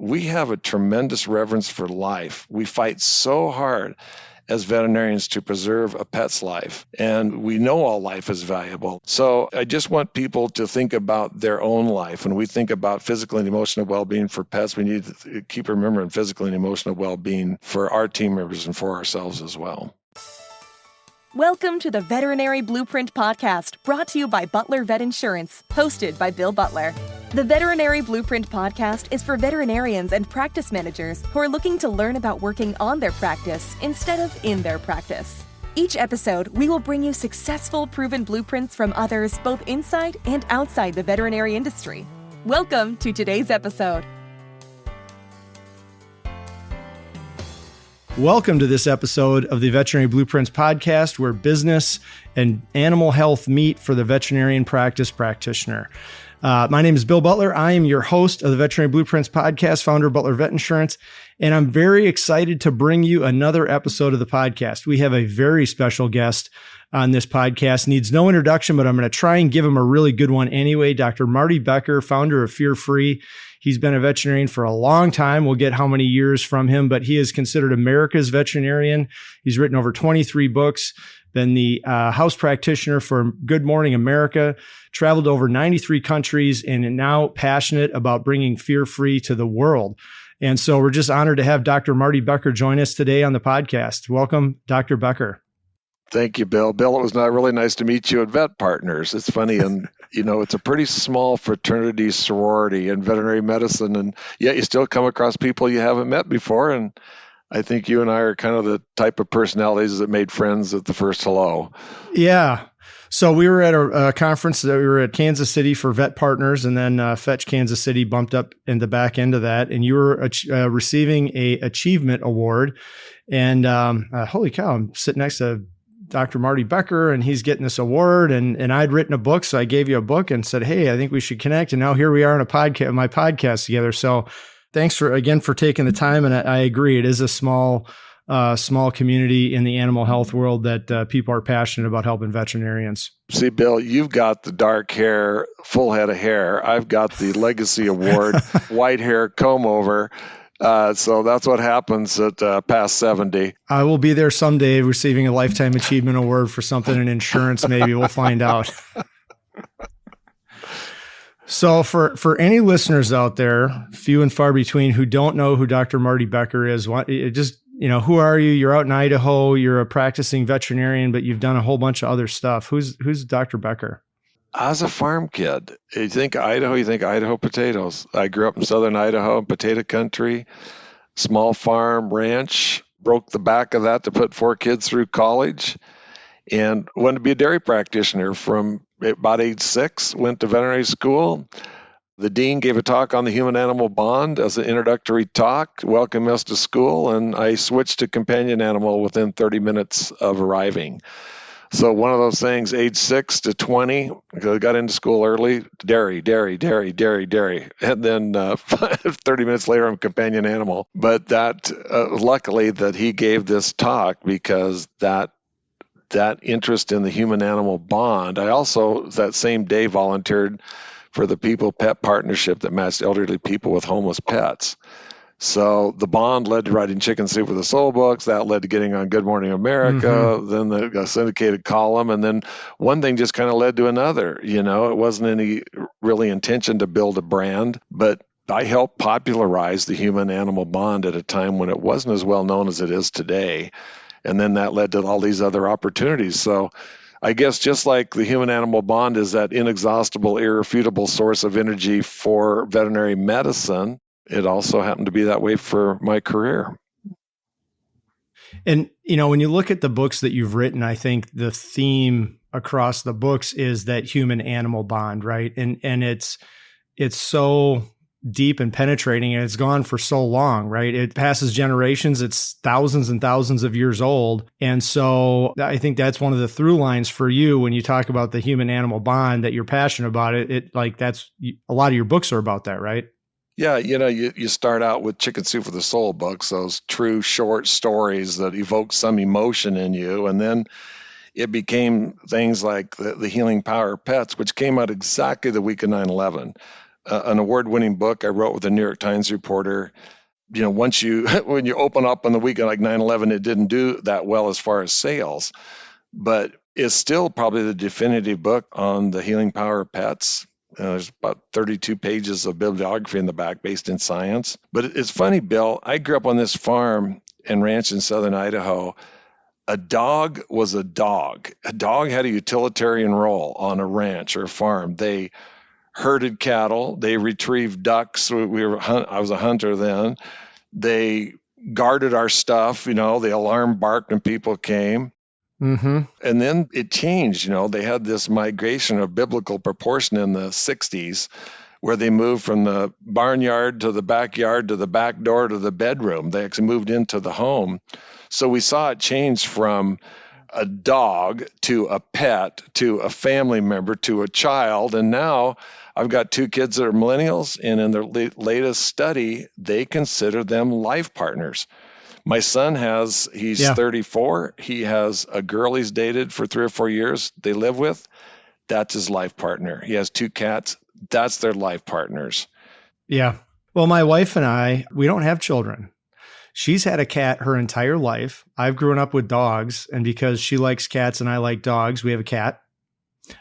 we have a tremendous reverence for life. We fight so hard as veterinarians to preserve a pet's life, and we know all life is valuable. So I just want people to think about their own life. When we think about physical and emotional well-being for pets, we need to keep remembering physical and emotional well-being for our team members and for ourselves as well. Welcome to the Veterinary Blueprint Podcast, brought to you by Butler Vet Insurance, hosted by Bill Butler. The Veterinary Blueprint Podcast is for veterinarians and practice managers who are looking to learn about working on their practice instead of in their practice. Each episode, we will bring you successful, proven blueprints from others both inside and outside the veterinary industry. Welcome to today's episode. Welcome to this episode of the Veterinary Blueprints Podcast, where business and animal health meet for the veterinarian practice practitioner. My name is Bill Butler. I am your host of the Veterinary Blueprints Podcast, founder of Butler Vet Insurance, and I'm very excited to bring you another episode of the podcast. We have a very special guest on this podcast. Needs no introduction, but I'm going to try and give him a really good one anyway. Dr. Marty Becker, founder of Furry. He's been a veterinarian for a long time. We'll get how many years from him, but he is considered America's veterinarian. He's written over 23 books, been the house practitioner for Good Morning America, traveled to over 93 countries, and now passionate about bringing fear-free to the world. And so we're just honored to have Dr. Marty Becker join us today on the podcast. Welcome, Dr. Becker. Thank you, Bill. Bill, it was really nice to meet you at Vet Partners. It's funny, and it's a pretty small fraternity, sorority in veterinary medicine, and yet you still come across people you haven't met before. And I think you and I are kind of the type of personalities that made friends at the first hello. Yeah. So we were at a conference that we were at Kansas City for Vet Partners, and then Fetch Kansas City bumped up in the back end of that, and you were receiving a achievement award. And holy cow, I'm sitting next to Dr. Marty Becker, and he's getting this award, and I'd written a book, so I gave you a book and said, hey, I think we should connect. And now here we are on my podcast together. So thanks for taking the time. And I agree, it is a small community in the animal health world that people are passionate about helping veterinarians. See, Bill, you've got the dark hair, full head of hair. I've got the Legacy Award, white hair, comb over. So that's what happens at past 70. I will be there someday receiving a Lifetime Achievement Award for something in insurance. Maybe we'll find out. So for any listeners out there, few and far between, who don't know who Dr. Marty Becker is, who are you? You're out in Idaho. You're a practicing veterinarian, but you've done a whole bunch of other stuff. Who's Dr. Becker? I was a farm kid. You think Idaho potatoes. I grew up in Southern Idaho, potato country, small farm, ranch, broke the back of that to put 4 kids through college, and wanted to be a dairy practitioner from about age 6, went to veterinary school. The dean gave a talk on the human-animal bond as an introductory talk, welcomed us to school, and I switched to companion animal within 30 minutes of arriving. So one of those things, age 6 to 20, got into school early, dairy. And then 30 minutes later, I'm a companion animal. But that, luckily that he gave this talk, because that interest in the human-animal bond. I also, that same day, volunteered for the People Pet Partnership that matched elderly people with homeless pets. So the bond led to writing Chicken Soup for the Soul books. That led to getting on Good Morning America, then the syndicated column. And then one thing just kind of led to another. It wasn't any really intention to build a brand, but I helped popularize the human-animal bond at a time when it wasn't as well known as it is today. And then that led to all these other opportunities. So I guess just like the human-animal bond is that inexhaustible, irrefutable source of energy for veterinary medicine, it also happened to be that way for my career. And, when you look at the books that you've written, I think the theme across the books is that human-animal bond, right? And it's so deep and penetrating, and it's gone for so long, right? It passes generations. It's thousands and thousands of years old. And so I think that's one of the through lines for you when you talk about the human-animal bond, that you're passionate about it. That's a lot of your books are about that, right? Yeah, you start out with Chicken Soup for the Soul books, those true short stories that evoke some emotion in you. And then it became things like the Healing Power of Pets, which came out exactly the week of 9/11. an award-winning book I wrote with a New York Times reporter. Once when you open up on the weekend like 9/11, it didn't do that well as far as sales, but it's still probably the definitive book on the healing power of pets. There's about 32 pages of bibliography in the back based in science. But it's funny, Bill, I grew up on this farm and ranch in Southern Idaho. A dog was a dog. A dog had a utilitarian role on a ranch or a farm. They herded cattle. They retrieved ducks. I was a hunter then. They guarded our stuff. The alarm barked when people came. Mm-hmm. And then it changed. They had this migration of biblical proportion in the 60s where they moved from the barnyard to the backyard to the back door to the bedroom. They actually moved into the home. So we saw it change from a dog to a pet to a family member to a child. And now I've got two kids that are millennials, and in their latest study, they consider them life partners. My son he's 34. He has a girl he's dated for 3 or 4 years. They live with. That's his life partner. He has 2 cats. That's their life partners. Yeah. Well, my wife and I, we don't have children. She's had a cat her entire life. I've grown up with dogs, and because she likes cats and I like dogs, we have a cat.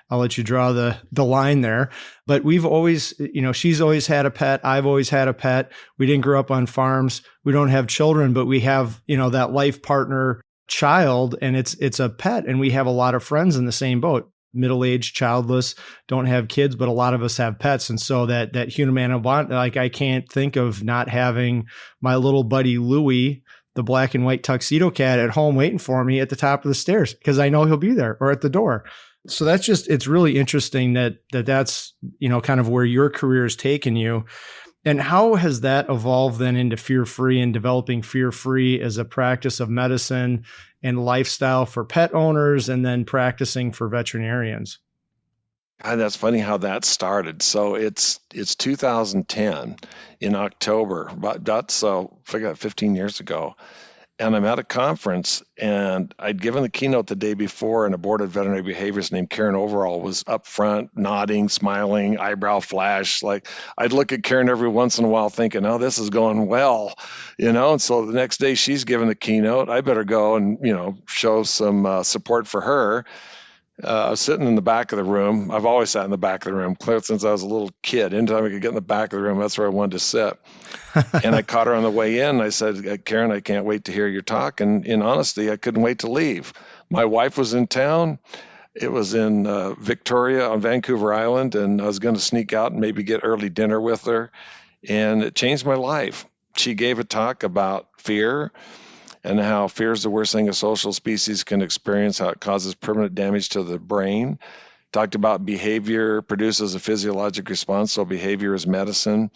I'll let you draw the line there. But we've always, she's always had a pet. I've always had a pet. We didn't grow up on farms. We don't have children, but we have, that life partner child, and it's a pet. And we have a lot of friends in the same boat. Middle-aged, childless, don't have kids, but a lot of us have pets. And so that human animal bond, like I can't think of not having my little buddy Louie, the black and white tuxedo cat, at home waiting for me at the top of the stairs because I know he'll be there or at the door. So it's really interesting that's, kind of where your career has taken you. And how has that evolved then into fear-free and developing fear-free as a practice of medicine and lifestyle for pet owners and then practicing for veterinarians? God, that's funny how that started. So it's 2010 in October, that's I forgot 15 years ago. And I'm at a conference, and I'd given the keynote the day before, and a board of veterinary behaviorists named Karen Overall was up front, nodding, smiling, eyebrow flash. Like I'd look at Karen every once in a while thinking, oh, this is going well, and so the next day she's giving the keynote. I better go and, show some support for her. I was sitting in the back of the room. I've always sat in the back of the room, clear since I was a little kid. Anytime I could get in the back of the room, that's where I wanted to sit. And I caught her on the way in. I said, Karen, I can't wait to hear your talk. And in honesty, I couldn't wait to leave. My wife was in town. It was in Victoria on Vancouver Island, and I was going to sneak out and maybe get early dinner with her. And it changed my life. She gave a talk about fear and how fear is the worst thing a social species can experience, how it causes permanent damage to the brain. Talked about behavior produces a physiologic response, so behavior is medicine.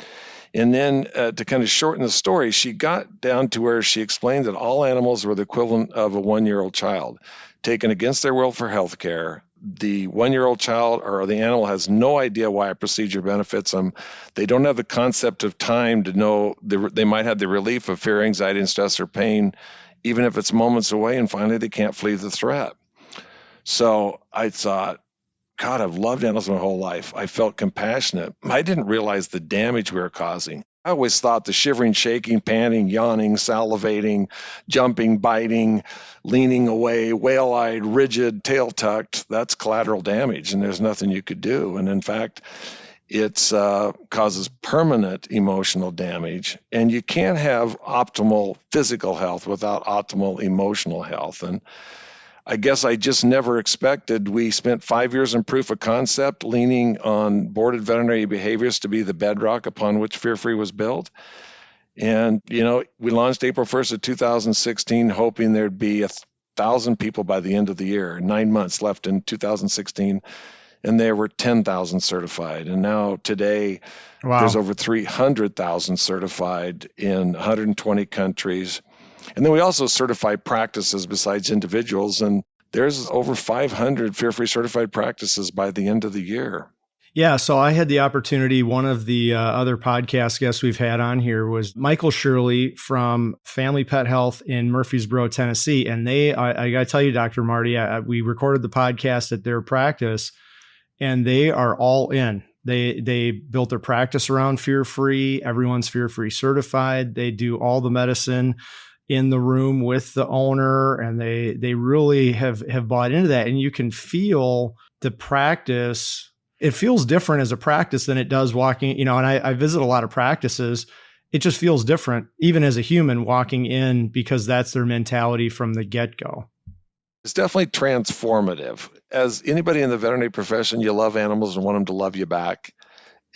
And then to kind of shorten the story, she got down to where she explained that all animals were the equivalent of a 1-year-old child, taken against their will for healthcare. The 1-year-old child or the animal has no idea why a procedure benefits them. They don't have the concept of time to know they might have the relief of fear, anxiety, and stress or pain, even if it's moments away, and finally they can't flee the threat. So I thought, God, I've loved animals my whole life. I felt compassionate. I didn't realize the damage we were causing. I always thought the shivering, shaking, panting, yawning, salivating, jumping, biting, leaning away, whale-eyed, rigid, tail tucked, that's collateral damage, and there's nothing you could do. And in fact, it causes permanent emotional damage. And you can't have optimal physical health without optimal emotional health. And I guess I just never expected. We spent 5 years in proof of concept, leaning on boarded veterinary behaviors to be the bedrock upon which Fear-Free was built. And, we launched April 1st of 2016, hoping there'd be 1,000 people by the end of the year, 9 months left in 2016. And there were 10,000 certified. And now today, wow, there's over 300,000 certified in 120 countries. And then we also certify practices besides individuals, and there's over 500 Fear-Free certified practices by the end of the year. Yeah, so I had the opportunity, one of the other podcast guests we've had on here was Michael Shirley from Family Pet Health in Murfreesboro, Tennessee. And I got to tell you, Dr. Marty, we recorded the podcast at their practice, and they are all in. They built their practice around fear-free. Everyone's fear-free certified. They do all the medicine in the room with the owner, and they really have bought into that. And you can feel the practice. It feels different as a practice than it does walking, and I visit a lot of practices. It just feels different, even as a human walking in, because that's their mentality from the get-go. It's definitely transformative. As anybody in the veterinary profession, you love animals and want them to love you back.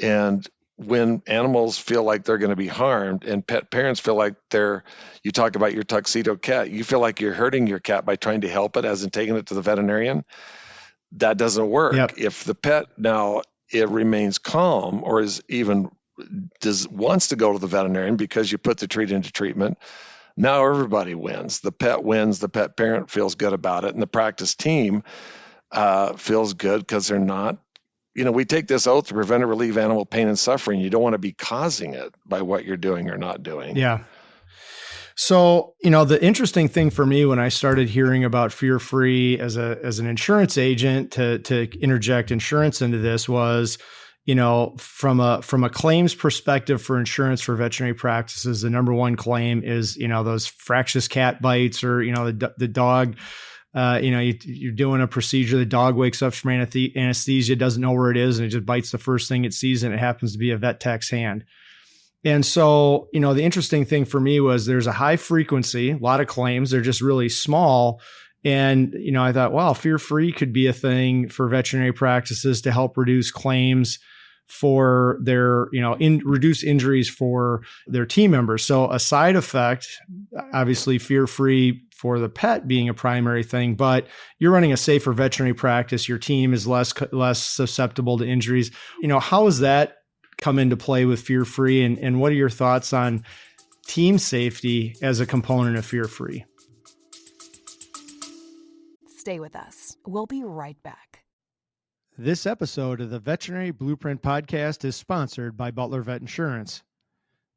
And when animals feel like they're going to be harmed, and pet parents feel like you talk about your tuxedo cat, you feel like you're hurting your cat by trying to help it, as in taking it to the veterinarian. That doesn't work. Yep. If the pet now it remains calm, or wants to go to the veterinarian because you put the treat into treatment, now everybody wins. The pet wins, the pet parent feels good about it, and the practice team feels good because they're not, we take this oath to prevent or relieve animal pain and suffering. You don't want to be causing it by what you're doing or not doing. Yeah. So, the interesting thing for me when I started hearing about fear-free as an insurance agent to interject insurance into this was, from a claims perspective for insurance for veterinary practices, the number one claim is, those fractious cat bites, or, the dog, you're doing a procedure, the dog wakes up from anesthesia, doesn't know where it is, and it just bites the first thing it sees, and it happens to be a vet tech's hand. And so, the interesting thing for me was there's a high frequency, a lot of claims, they're just really small. And, I thought, wow, fear-free could be a thing for veterinary practices to help reduce claims for their, reduce injuries for their team members. So a side effect, obviously fear-free for the pet being a primary thing, but you're running a safer veterinary practice. Your team is less susceptible to injuries. How has that come into play with fear-free, and what are your thoughts on team safety as a component of fear-free? Stay with us. We'll be right back. This episode of the Veterinary Blueprint Podcast is sponsored by Butler Vet Insurance.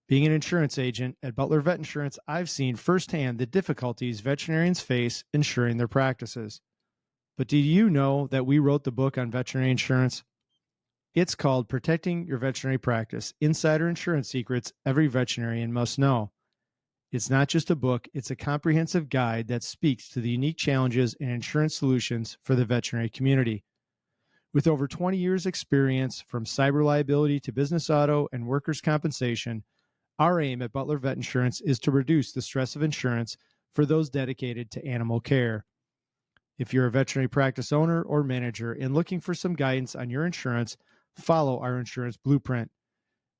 Being an insurance agent at Butler Vet Insurance, I've seen firsthand the difficulties veterinarians face insuring their practices. But did you know that we wrote the book on veterinary insurance? It's called Protecting Your Veterinary Practice: Insider Insurance Secrets Every Veterinarian Must Know. It's not just a book, it's a comprehensive guide that speaks to the unique challenges and insurance solutions for the veterinary community. With over 20 years experience from cyber liability to business auto and workers' compensation, our aim at Butler Vet Insurance is to reduce the stress of insurance for those dedicated to animal care. If you're a veterinary practice owner or manager and looking for some guidance on your insurance, follow our insurance blueprint.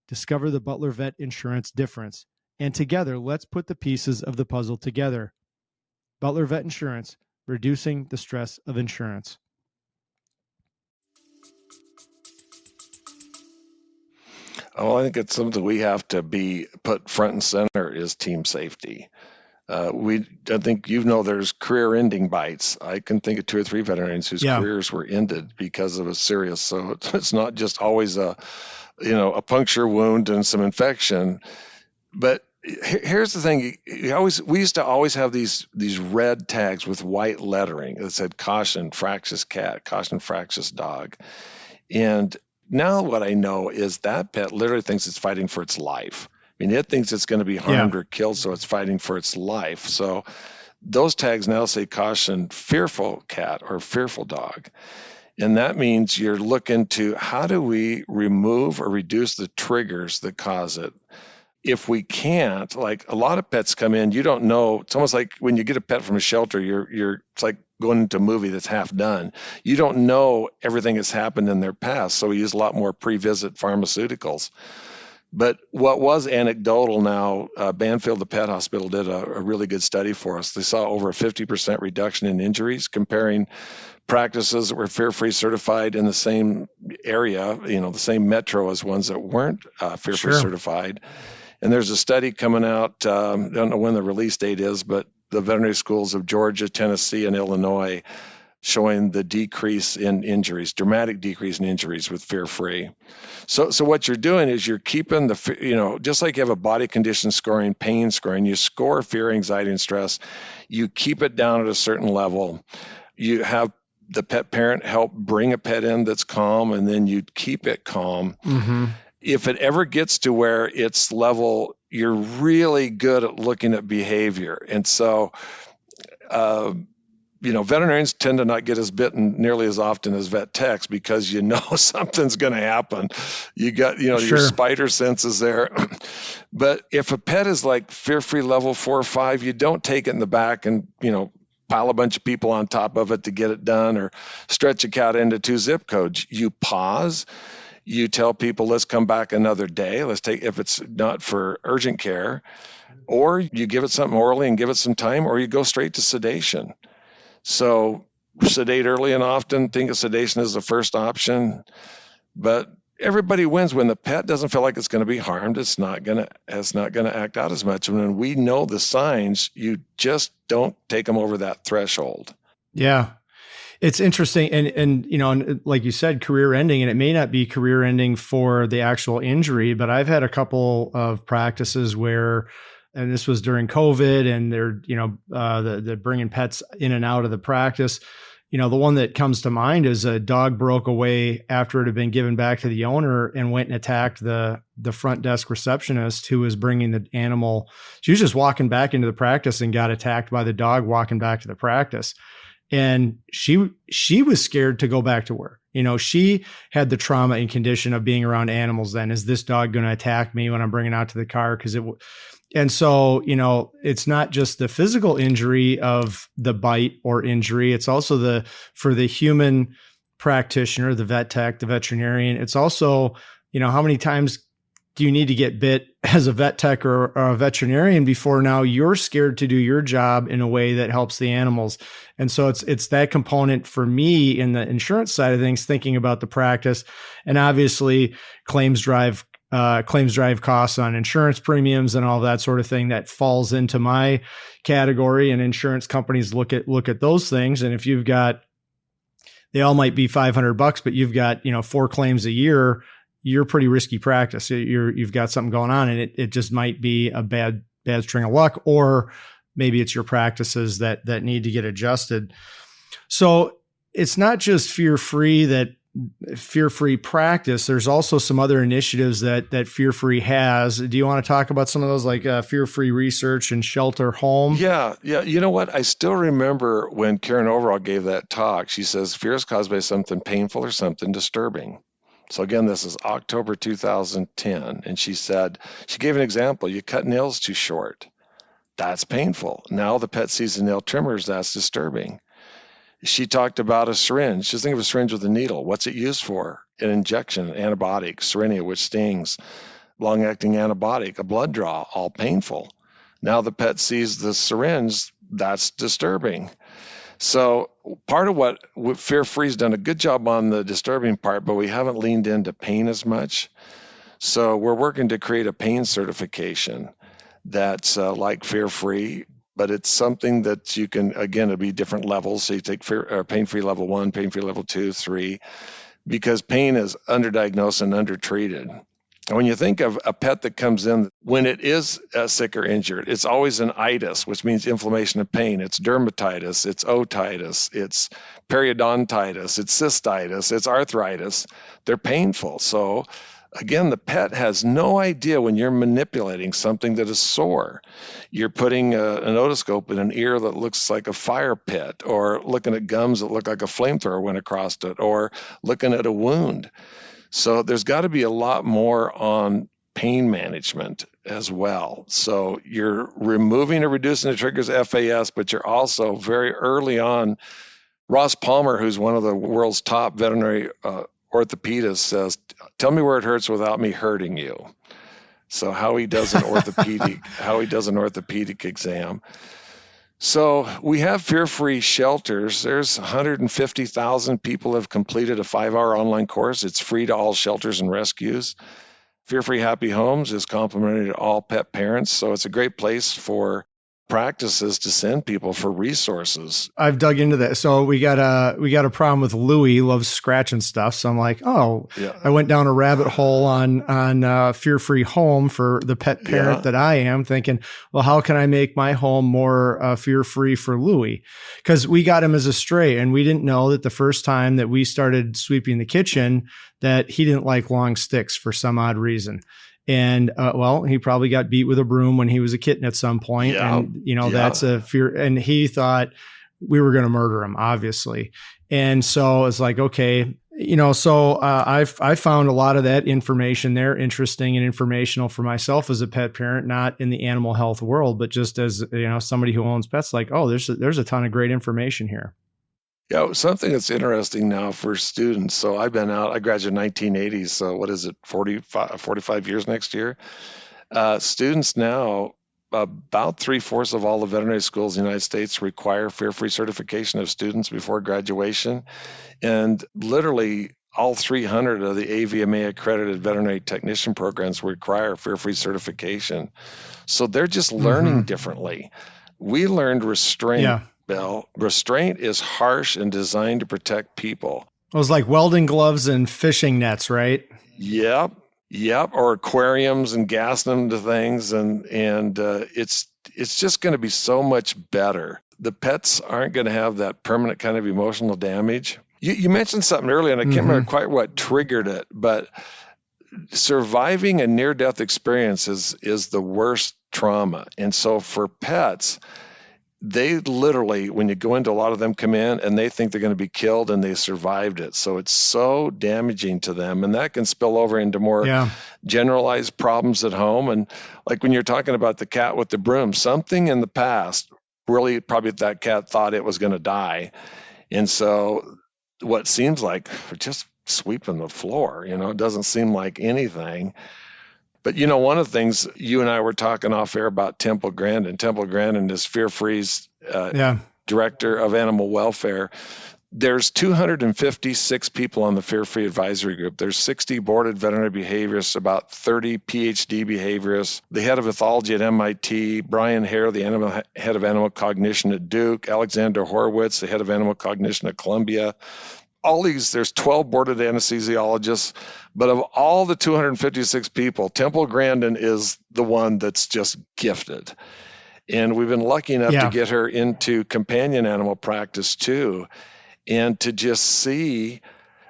Discover the Butler Vet Insurance difference. And together, let's put the pieces of the puzzle together. Butler Vet Insurance, reducing the stress of insurance. Oh, I think it's something we have to be put front and center is team safety. I think there's career-ending bites. I can think of 2 or 3 veterinarians whose careers were ended because of a serious. So it's not just always a puncture wound and some infection. But here's the thing: we used to always have these red tags with white lettering that said "Caution, fractious cat," "Caution, fractious dog," and now what I know is that pet literally thinks it's fighting for its life. I mean, it thinks it's going to be harmed or killed, so it's fighting for its life. So those tags now say "Caution, fearful cat" or "fearful dog." And that means you're looking to how do we remove or reduce the triggers that cause it. If we can't, like a lot of pets come in, you don't know. It's almost like when you get a pet from a shelter, it's like going into a movie that's half done. You don't know everything that's happened in their past, so we use a lot more pre-visit pharmaceuticals. But what was anecdotal now, Banfield, the pet hospital, did a really good study for us. They saw over a 50% reduction in injuries comparing practices that were fear-free certified in the same area, the same metro as ones that weren't fear-free certified. And there's a study coming out, I don't know when the release date is, but the veterinary schools of Georgia, Tennessee, and Illinois showing the decrease in injuries, dramatic decrease in injuries with fear-free. So what you're doing is you're keeping just like you have a body condition scoring, pain scoring, you score fear, anxiety, and stress. You keep it down at a certain level. You have the pet parent help bring a pet in that's calm, and then you keep it calm. Mm-hmm. If it ever gets to where it's level, you're really good at looking at behavior. And so, veterinarians tend to not get as bitten nearly as often as vet techs because something's going to happen. You got, your Sure. spider sense is there. But if a pet is like fear-free level 4 or 5, you don't take it in the back and, pile a bunch of people on top of it to get it done, or stretch a cat into 2 zip codes. You pause. You tell people, let's come back another day. If it's not for urgent care, or you give it something orally and give it some time, or you go straight to sedation. So sedate early and often, think of sedation as the first option. But everybody wins when the pet doesn't feel like it's going to be harmed. It's not going to act out as much. And when we know the signs, you just don't take them over that threshold. Yeah. It's interesting. And like you said, career ending, and it may not be career ending for the actual injury, but I've had a couple of practices where, and this was during COVID, and they're bringing pets in and out of the practice. The one that comes to mind is a dog broke away after it had been given back to the owner and went and attacked the front desk receptionist who was bringing the animal. She was just walking back into the practice and got attacked by the dog walking back to the practice. And she was scared to go back to work. She had the trauma and condition of being around animals. Then, is this dog going to attack me when I'm bringing it out to the car? And so, it's not just the physical injury of the bite or injury. It's also for the human practitioner, the vet tech, the veterinarian. It's also, how many times do you need to get bit as a vet tech or a veterinarian before now you're scared to do your job in a way that helps the animals? And so it's that component for me in the insurance side of things, thinking about the practice, and obviously claims drive costs on insurance premiums and all that sort of thing that falls into my category. And insurance companies look at those things. And if they all might be $500, but you've got, 4 claims a year, you're pretty risky practice. You've got something going on, and it just might be a bad string of luck, or maybe it's your practices that need to get adjusted. So it's not just fear-free practice. There's also some other initiatives that Fear-Free has. Do you want to talk about some of those, like Fear-Free Research and Shelter Home? Yeah. You know what? I still remember when Karen Overall gave that talk. She says fear is caused by something painful or something disturbing. So again, this is October 2010. And she gave an example. You cut nails too short. That's painful. Now the pet sees the nail trimmers. That's disturbing. She talked about a syringe. Just think of a syringe with a needle. What's it used for? An injection, an antibiotic, Serenia, which stings, long-acting antibiotic, a blood draw, all painful. Now the pet sees the syringe. That's disturbing. So part of what Fear-Free's done a good job on the disturbing part, but we haven't leaned into pain as much. So we're working to create a pain certification that's like Fear-Free, but it's something that you can, again, it'll be different levels. So you take pain-free level 1, pain-free level 2, 3, because pain is underdiagnosed and undertreated. And when you think of a pet that comes in, when it is sick or injured, it's always an itis, which means inflammation and pain. It's dermatitis, it's otitis, it's periodontitis, it's cystitis, it's arthritis. They're painful. So again, the pet has no idea when you're manipulating something that is sore. You're putting an otoscope in an ear that looks like a fire pit, or looking at gums that look like a flamethrower went across it, or looking at a wound. So there's got to be a lot more on pain management as well. So you're removing or reducing the triggers FAS, but you're also very early on. Ross Palmer, who's one of the world's top veterinary orthopedist, says, tell me where it hurts without me hurting you. So how he does an orthopedic exam. So we have Fear-Free shelters. There's 150,000 people have completed a 5-hour online course. It's free to all shelters and rescues. Fear-Free Happy Homes is complimentary to all pet parents. So it's a great place for practices to send people for resources. I've dug into that. So we got a problem with Louie. He loves scratching stuff. So I'm like, oh, Yeah. I went down a rabbit hole on Fear-Free Home for the pet parent that I am, thinking, well, how can I make my home more fear-free for Louie? Because we got him as a stray, and we didn't know that the first time that we started sweeping the kitchen that he didn't like long sticks for some odd reason. And, well, he probably got beat with a broom when he was a kitten at some point. Yeah. And, that's a fear. And he thought we were going to murder him, obviously. And so it's like, okay, I found a lot of that information there interesting and informational for myself as a pet parent, not in the animal health world, but just as, somebody who owns pets, like, oh, there's a ton of great information here. Yeah, something that's interesting now for students. So I graduated in 1980. So what is it, 45 years next year? Students now, about 3/4 of all the veterinary schools in the United States require fear-free certification of students before graduation. And literally all 300 of the AVMA accredited veterinary technician programs require fear-free certification. So they're just learning differently. We learned restraint. Yeah. Bill, restraint is harsh and designed to protect people. It was like welding gloves and fishing nets, right? Yep. Or aquariums and gassing them to things, and it's just going to be so much better. The pets aren't going to have that permanent kind of emotional damage. You mentioned something earlier, and I can't remember quite what triggered it, but surviving a near-death experience is the worst trauma, and so for pets, they literally, when you go into, a lot of them come in and they think they're going to be killed and they survived it. So it's so damaging to them, and that can spill over into more generalized problems at home. And like when you're talking about the cat with the broom, something in the past, really probably that cat thought it was going to die. And so what seems like just sweeping the floor, it doesn't seem like anything. But, one of the things you and I were talking off air about Temple Grandin. Temple Grandin is Fear-Free's director of animal welfare. There's 256 people on the Fear-Free advisory group. There's 60 boarded veterinary behaviorists, about 30 PhD behaviorists. The head of ethology at MIT, Brian Hare, the head of animal cognition at Duke, Alexander Horowitz, the head of animal cognition at Columbia. All these, there's 12 boarded anesthesiologists, but of all the 256 people, Temple Grandin is the one that's just gifted. And we've been lucky enough to get her into companion animal practice too. And to just see,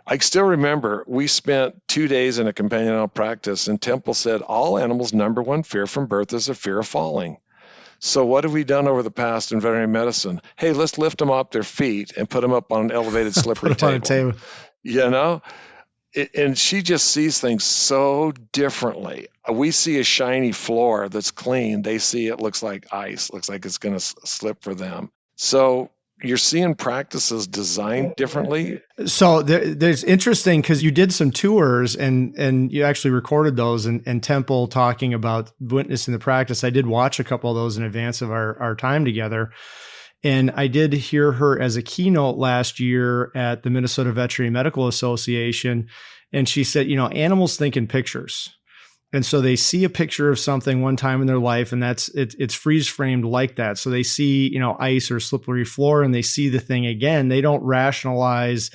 I still remember we spent 2 days in a companion animal practice, and Temple said, all animals' number one fear from birth is a fear of falling. So what have we done over the past in veterinary medicine? Hey, let's lift them off their feet and put them up on an elevated slippery table. And she just sees things so differently. We see a shiny floor that's clean. They see it looks like ice, looks like it's going to slip for them. So you're seeing practices designed differently. So there's interesting, because you did some tours and you actually recorded those, and Temple talking about witnessing the practice. I did watch a couple of those in advance of our time together. And I did hear her as a keynote last year at the Minnesota Veterinary Medical Association. And she said, animals think in pictures. And so they see a picture of something one time in their life, and it's freeze framed like that. So they see, ice or slippery floor, and they see the thing again. They don't rationalize,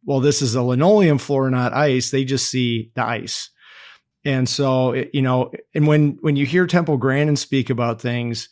well, this is a linoleum floor, not ice. They just see the ice. And so, and when you hear Temple Grandin speak about things,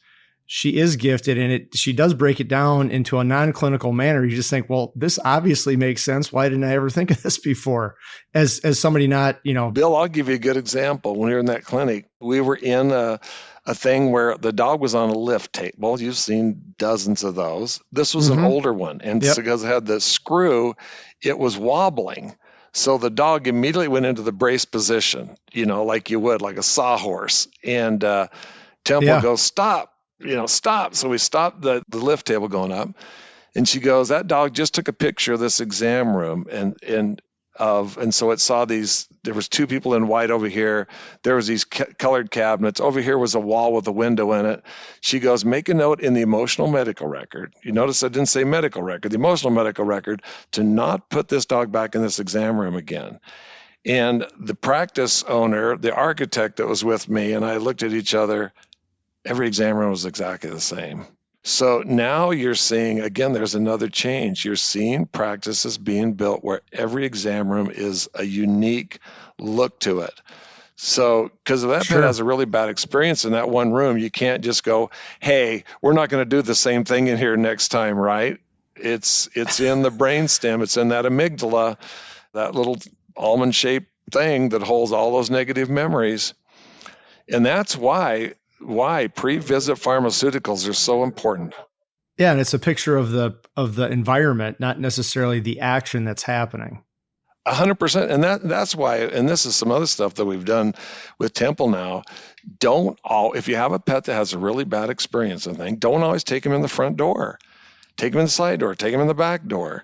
she is gifted, and she does break it down into a non-clinical manner. You just think, well, this obviously makes sense. Why didn't I ever think of this before? As somebody not, Bill, I'll give you a good example. When we were in that clinic, we were in a thing where the dog was on a lift table. You've seen dozens of those. This was an older one. And because it had the screw, it was wobbling. So the dog immediately went into the brace position, like you would, like a sawhorse. And Temple goes, stop. Stop. So we stopped the lift table going up, and she goes, that dog just took a picture of this exam room, and so it saw these, there was two people in white over here. There was these colored cabinets. Over here was a wall with a window in it. She goes, make a note in the emotional medical record. You notice I didn't say medical record, the emotional medical record, to not put this dog back in this exam room again. And the practice owner, the architect that was with me, and I looked at each other. Every exam room was exactly the same. So now you're seeing, again, there's another change. You're seeing practices being built where every exam room is a unique look to it. So, because if that pet has a really bad experience in that one room, you can't just go, hey, we're not going to do the same thing in here next time, right? It's in the brainstem, it's in that amygdala, that little almond-shaped thing that holds all those negative memories. And that's why pre-visit pharmaceuticals are so important. Yeah, and it's a picture of the environment, not necessarily the action that's happening. 100%. And that's why, and this is some other stuff that we've done with Temple now. If you have a pet that has a really bad experience and thing, don't always take them in the front door. Take them in the side door, take them in the back door.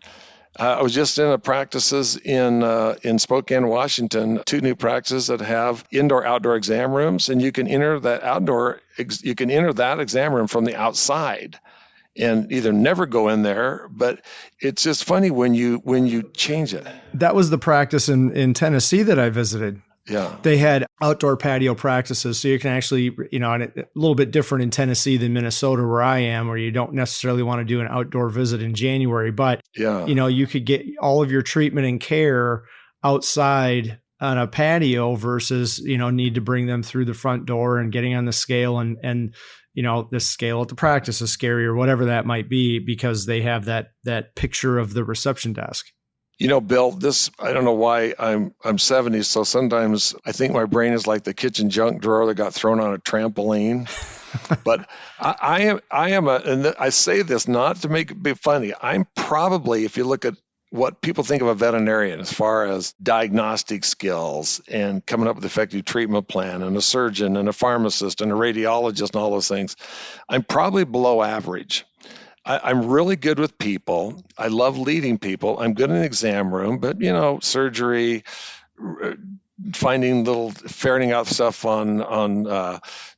I was just in a practices in Spokane, Washington, 2 new practices that have indoor-outdoor exam rooms, and you can enter that exam room from the outside and either never go in there, but it's just funny when you change it. That was the practice in Tennessee that I visited. Yeah. They had outdoor patio practices. So you can actually, and a little bit different in Tennessee than Minnesota where I am, where you don't necessarily want to do an outdoor visit in January, but you could get all of your treatment and care outside on a patio versus, need to bring them through the front door and getting on the scale and the scale at the practice is scary or whatever that might be because they have that picture of the reception desk. Bill, I don't know why I'm 70, so sometimes I think my brain is like the kitchen junk drawer that got thrown on a trampoline. But I am and I say this not to make it be funny. I'm probably, if you look at what people think of a veterinarian as far as diagnostic skills and coming up with an effective treatment plan and a surgeon and a pharmacist and a radiologist and all those things, I'm probably below average. I'm really good with people. I love leading people. I'm good in the exam room, but surgery, ferreting out stuff on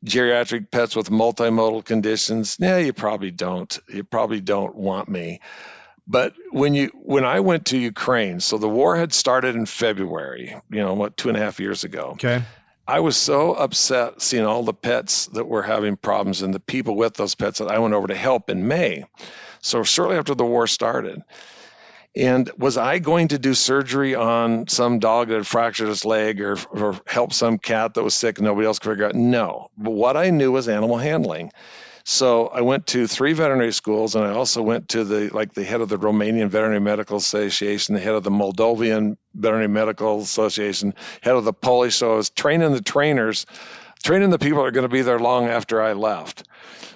geriatric pets with multimodal conditions. Yeah, you probably don't want me. But when I went to Ukraine, so the war had started in February, 2.5 years ago. Okay. I was so upset seeing all the pets that were having problems and the people with those pets that I went over to help in May. So shortly after the war started. And was I going to do surgery on some dog that had fractured its leg or help some cat that was sick and nobody else could figure out? No. But what I knew was animal handling. So I went to 3 veterinary schools, and I also went to the head of the Romanian Veterinary Medical Association, the head of the Moldovan Veterinary Medical Association, head of the Polish. So I was training the trainers, training the people that are going to be there long after I left.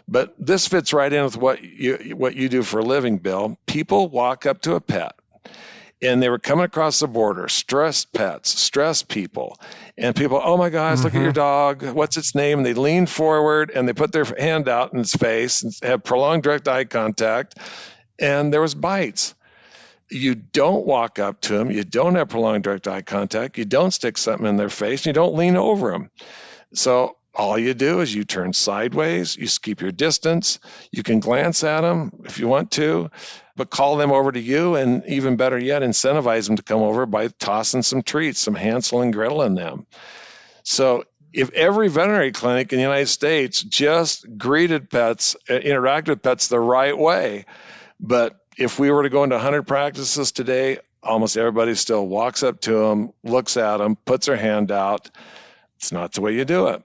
But this fits right in with what you do for a living, Bill. People walk up to a pet, and they were coming across the border, stressed pets, stressed people. And people, oh my gosh, look at your dog. What's its name? And they lean forward and they put their hand out in its face and have prolonged direct eye contact. And there was bites. You don't walk up to them. You don't have prolonged direct eye contact. You don't stick something in their face. And you don't lean over them. So all you do is you turn sideways. You keep your distance. You can glance at them if you want to, but call them over to you, and even better yet, incentivize them to come over by tossing some treats, some Hansel and Gretel in them. So if every veterinary clinic in the United States just greeted pets, interacted with pets the right way, but if we were to go into 100 practices today, almost everybody still walks up to them, looks at them, puts their hand out. It's not the way you do it.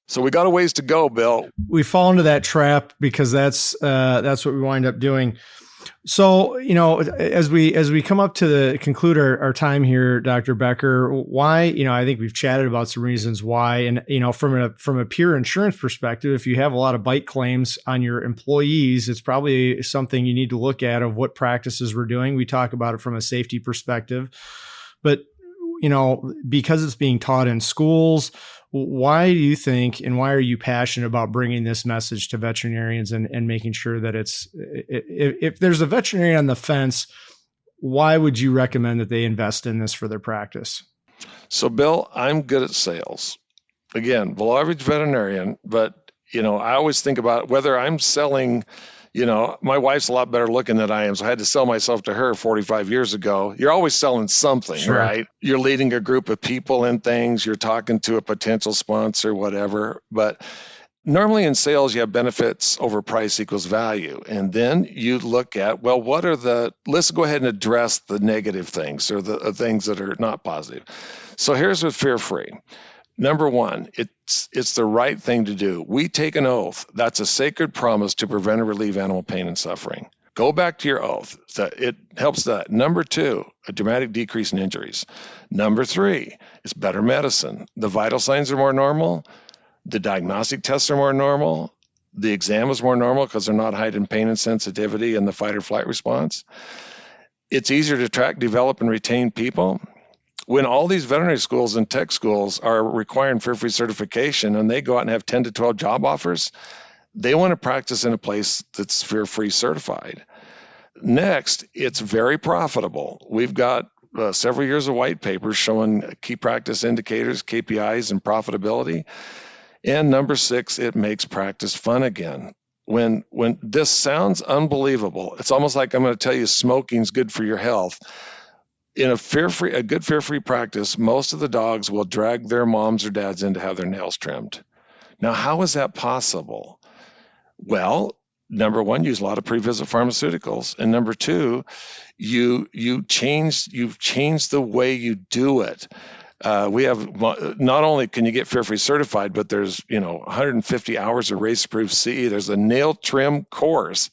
So we got a ways to go, Bill. We fall into that trap because that's what we wind up doing. So, as we come up to conclude our time here, Dr. Becker, why, I think we've chatted about some reasons why, and, from a pure insurance perspective, if you have a lot of bite claims on your employees, it's probably something you need to look at of what practices we're doing. We talk about it from a safety perspective, but, because it's being taught in schools, why do you think, and why are you passionate about bringing this message to veterinarians and making sure that if there's a veterinarian on the fence, why would you recommend that they invest in this for their practice? So, Bill, I'm good at sales. Again, below average veterinarian, but, I always think about whether I'm selling. My wife's a lot better looking than I am, so I had to sell myself to her 45 years ago. You're always selling something, sure, right? You're leading a group of people in things. You're talking to a potential sponsor, whatever. But Normally in sales, you have benefits over price equals value. And then you look at, well, let's go ahead and address the negative things or the things that are not positive. So here's with fear-free. Number one, it's the right thing to do. We take an oath. That's a sacred promise to prevent or relieve animal pain and suffering. Go back to your oath. It helps that. Number two, a dramatic decrease in injuries. Number three, it's better medicine. The vital signs are more normal. The diagnostic tests are more normal. The exam is more normal because they're not hiding pain and sensitivity and the fight or flight response. It's easier to track, develop, and retain people. When all these veterinary schools and tech schools are requiring fear-free certification and they go out and have 10 to 12 job offers, they want to practice in a place that's fear-free certified. Next, it's very profitable. We've got several years of white papers showing key practice indicators, KPIs, and profitability. And number six, it makes practice fun again. When this sounds unbelievable, it's almost like I'm going to tell you smoking's good for your health. In a good fear-free practice, most of the dogs will drag their moms or dads in to have their nails trimmed. Now, how is that possible? Well, number one, use a lot of pre-visit pharmaceuticals, and number two, you've changed the way you do it. We have not only can you get fear-free certified, but there's 150 hours of race-approved CE. There's a nail trim course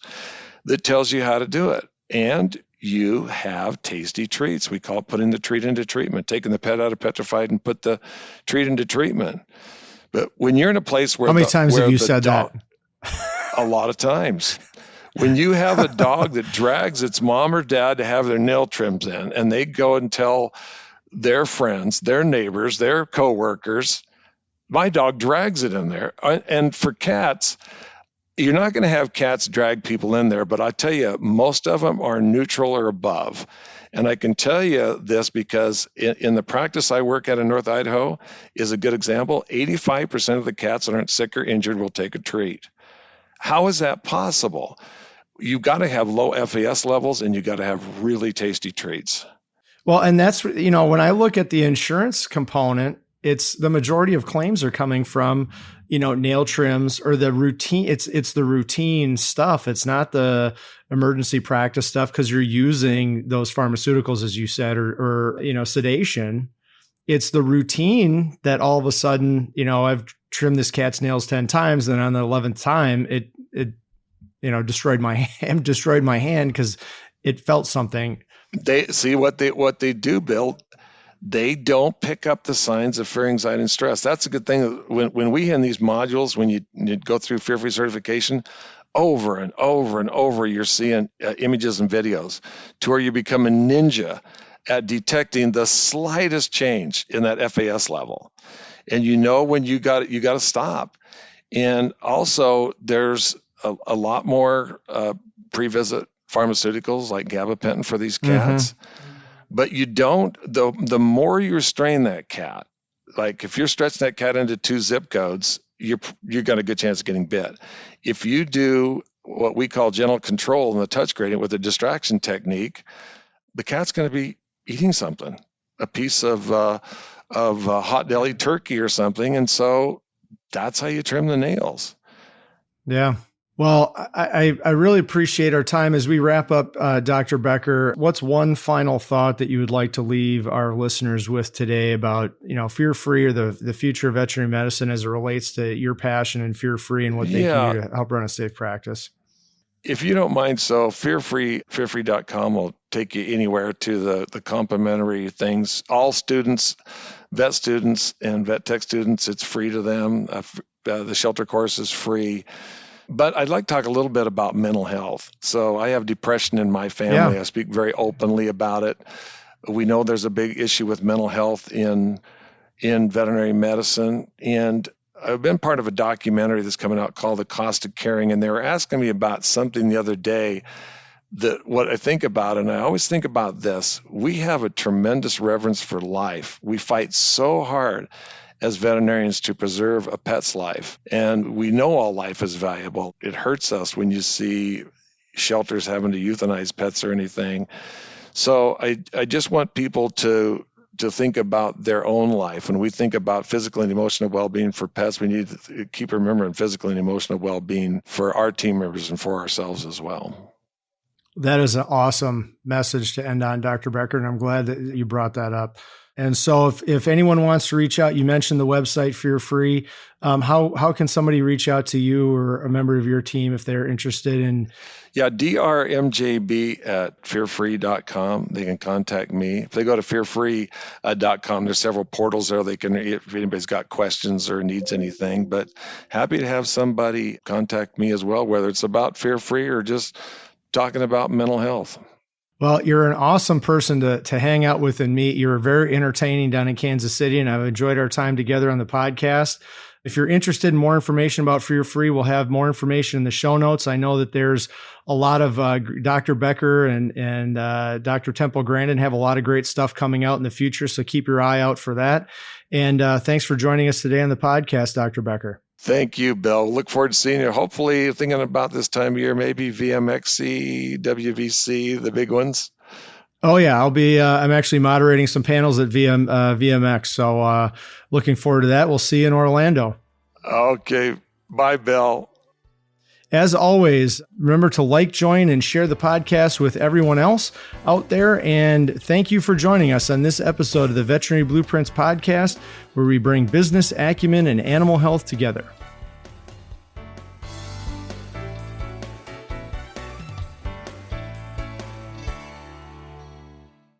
that tells you how to do it, and you have tasty treats. We call it putting the treat into treatment, taking the pet out of petrified and put the treat into treatment. But when you're in a place where how many times have you said that? A lot of times. When you have a dog that drags its mom or dad to have their nail trims in, and they go and tell their friends, their neighbors, their coworkers, my dog drags it in there. And for cats, you're not going to have cats drag people in there, but I tell you, most of them are neutral or above. And I can tell you this because in the practice I work at in North Idaho is a good example. 85% of the cats that aren't sick or injured will take a treat. How is that possible? You've got to have low FAS levels and you've got to have really tasty treats. Well, and that's, when I look at the insurance component, it's the majority of claims are coming from, nail trims or the routine. It's the routine stuff. It's not the emergency practice stuff because you're using those pharmaceuticals, as you said, or sedation. It's the routine that all of a sudden, I've trimmed this cat's nails 10 times. And on the 11th time, it destroyed my hand because it felt something. They see what they do, Bill. They don't pick up the signs of fear, anxiety, and stress. That's a good thing. When we in these modules, when you go through fear-free certification, over and over and over, you're seeing images and videos to where you become a ninja at detecting the slightest change in that FAS level. And when you got to stop. And also, there's a lot more pre-visit pharmaceuticals like gabapentin for these cats. Mm-hmm. But you don't, the more you restrain that cat, like if you're stretching that cat into 2 zip codes, you're got a good chance of getting bit. If you do what we call gentle control in the touch gradient with a distraction technique, the cat's going to be eating something, a piece of hot deli turkey or something. And so that's how you trim the nails. Yeah. Well, I really appreciate our time as we wrap up, Dr. Becker. What's one final thought that you would like to leave our listeners with today about, fear-free or the future of veterinary medicine as it relates to your passion and fear-free and what they can do to help run a safe practice? If you don't mind, so fearfree.com will take you anywhere to the complimentary things. All students, vet students and vet tech students, it's free to them. The shelter course is free. But I'd like to talk a little bit about mental health. So I have depression in my family. Yeah. I speak very openly about it. We know there's a big issue with mental health in veterinary medicine. And I've been part of a documentary that's coming out called The Cost of Caring. And they were asking me about something the other day that what I think about, and I always think about this, we have a tremendous reverence for life. We fight so hard as veterinarians to preserve a pet's life. And we know all life is valuable. It hurts us when you see shelters having to euthanize pets or anything. So I just want people to to think about their own life. When we think about physical and emotional well-being for pets, we need to keep remembering physical and emotional well-being for our team members and for ourselves as well. That is an awesome message to end on, Dr. Becker, and I'm glad that you brought that up. And so if anyone wants to reach out, you mentioned the website Fear Free. How can somebody reach out to you or a member of your team if they're interested in? Yeah, drmjb@fearfree.com. They can contact me. If they go to fearfree.com, there's several portals there. They can, if anybody's got questions or needs anything, but happy to have somebody contact me as well, whether it's about Fear Free or just talking about mental health. Well, you're an awesome person to hang out with and meet. You're very entertaining down in Kansas City, and I've enjoyed our time together on the podcast. If you're interested in more information about Fear Free, we'll have more information in the show notes. I know that there's a lot of Dr. Becker and Dr. Temple Grandin have a lot of great stuff coming out in the future, so keep your eye out for that. And thanks for joining us today on the podcast, Dr. Becker. Thank you, Bill. Look forward to seeing you. Hopefully, thinking about this time of year, maybe VMXC, WVC, the big ones. Oh yeah, I'll be. I'm actually moderating some panels at VMX, so looking forward to that. We'll see you in Orlando. Okay, bye, Bill. As always, remember to like, join, and share the podcast with everyone else out there. And thank you for joining us on this episode of the Veterinary Blueprints podcast, where we bring business acumen and animal health together.